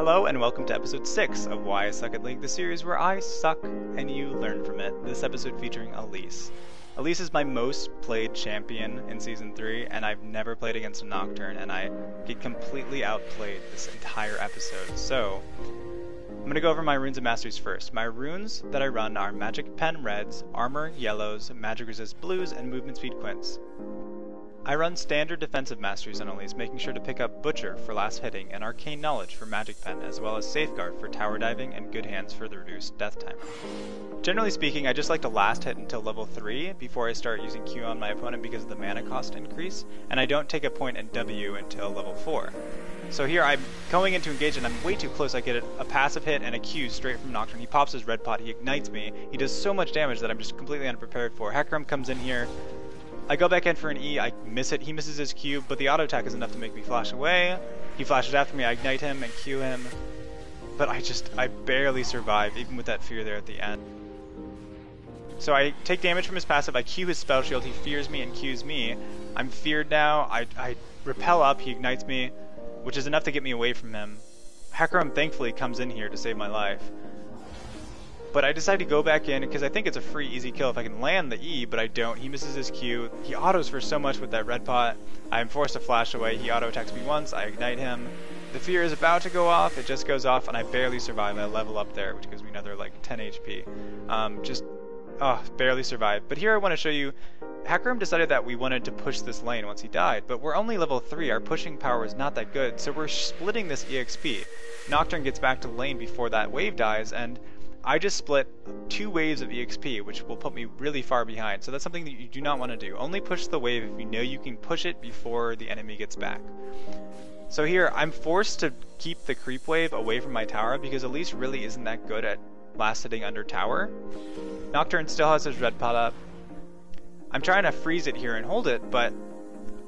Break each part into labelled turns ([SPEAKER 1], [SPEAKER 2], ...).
[SPEAKER 1] Hello and welcome to episode 6 of Why I Suck at League, the series where I suck and you learn from it. This episode featuring Elise. Elise is my most played champion in Season 3, and I've never played against a Nocturne, and I get completely outplayed this entire episode. So, I'm going to go over my runes and masteries first. My runes that I run are Magic Pen Reds, Armor Yellows, Magic Resist Blues, and Movement Speed Quints. I run standard defensive masteries on Elise, making sure to pick up Butcher for last hitting and Arcane Knowledge for Magic Pen, as well as Safeguard for tower diving and Good Hands for the reduced death timer. Generally speaking, I just like to last hit until level 3 before I start using Q on my opponent because of the mana cost increase, and I don't take a point in W until level 4. So here I'm going in to engage and I'm way too close. I get a passive hit and a Q straight from Nocturne. He pops his red pot, he ignites me, he does so much damage that I'm just completely unprepared for. Hecarim comes in here, I go back in for an E, I miss it, he misses his Q, but the auto attack is enough to make me flash away. He flashes after me, I ignite him and Q him, but I barely survive, even with that fear there at the end. So I take damage from his passive, I Q his spell shield, he fears me and Qs me. I'm feared now, I repel up, he ignites me, which is enough to get me away from him. Hecarim thankfully comes in here to save my life. But I decide to go back in because I think it's a free easy kill if I can land the E, but I don't. He misses his Q. He autos for so much with that red pot. I'm forced to flash away. He auto attacks me once. I ignite him. The fear is about to go off. It just goes off and I barely survive. I level up there, which gives me another like 10 HP. Barely survive. But here I want to show you, Hecarim decided that we wanted to push this lane once he died, but we're only level 3. Our pushing power is not that good, so we're splitting this EXP. Nocturne gets back to lane before that wave dies, and I just split 2 waves of EXP, which will put me really far behind. So that's something that you do not want to do. Only push the wave if you know you can push it before the enemy gets back. So here, I'm forced to keep the creep wave away from my tower because Elise really isn't that good at last hitting under tower. Nocturne still has his red pot up. I'm trying to freeze it here and hold it, but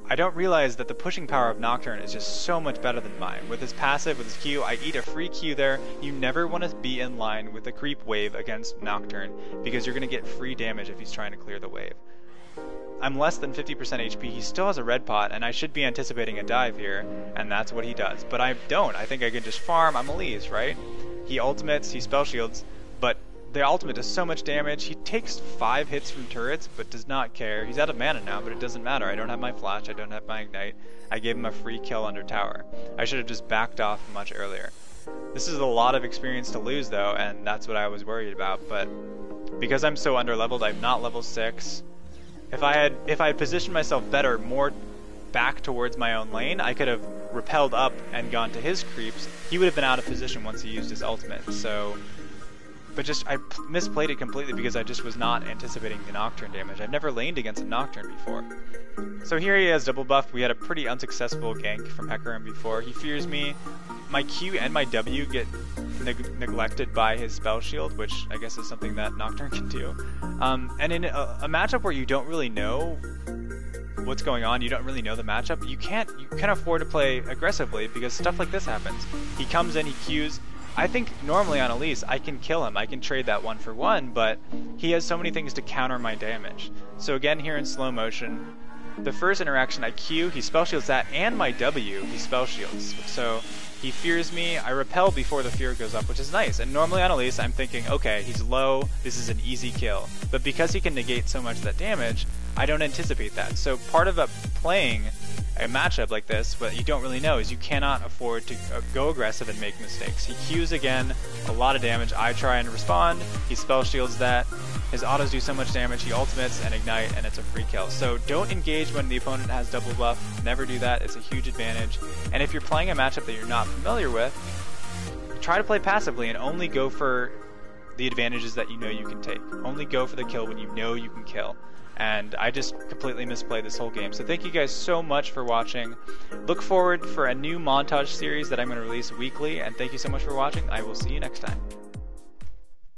[SPEAKER 1] I don't realize that the pushing power of Nocturne is just so much better than mine. With his passive, with his Q, I eat a free Q there. You never want to be in line with the creep wave against Nocturne because you're going to get free damage if he's trying to clear the wave. I'm less than 50% HP, he still has a red pot, and I should be anticipating a dive here, and that's what he does. But I don't. I think I can just farm. I'm Elise, right? He ultimates, he spell shields, but the ultimate does so much damage. He takes 5 hits from turrets, but does not care. He's out of mana now, but it doesn't matter. I don't have my flash, I don't have my ignite. I gave him a free kill under tower. I should have just backed off much earlier. This is a lot of experience to lose though, and that's what I was worried about, but because I'm so underleveled, I'm not level 6. If I had positioned myself better, more back towards my own lane, I could have repelled up and gone to his creeps. He would have been out of position once he used his ultimate, so... But I misplayed it completely because I just was not anticipating the Nocturne damage. I've never laned against a Nocturne before. So here he has double buff. We had a pretty unsuccessful gank from Hecarim before. He fears me. My Q and my W get neglected by his spell shield, which I guess is something that Nocturne can do. And in a matchup where you don't really know what's going on, you don't really know the matchup, you can afford to play aggressively because stuff like this happens. He comes in, he Qs. I think normally on Elise, I can kill him. I can trade that 1 for 1, but he has so many things to counter my damage. So again, here in slow motion, the first interaction I Q, he spell shields that, and my W, he spell shields. So he fears me, I repel before the fear goes up, which is nice. And normally on Elise, I'm thinking, okay, he's low, this is an easy kill. But because he can negate so much of that damage, I don't anticipate that. So part of playing a matchup like this, what you don't really know is you cannot afford to go aggressive and make mistakes. He Qs again, a lot of damage. I try and respond, he spell shields that, his autos do so much damage, he ultimates and ignite, and it's a free kill. So don't engage when the opponent has double buff, never do that, it's a huge advantage. And if you're playing a matchup that you're not familiar with, try to play passively and only go for the advantages that you know you can take. Only go for the kill when you know you can kill. And I just completely misplayed this whole game. So thank you guys so much for watching. Look forward for a new montage series that I'm going to release weekly, and thank you so much for watching. I will see you next time.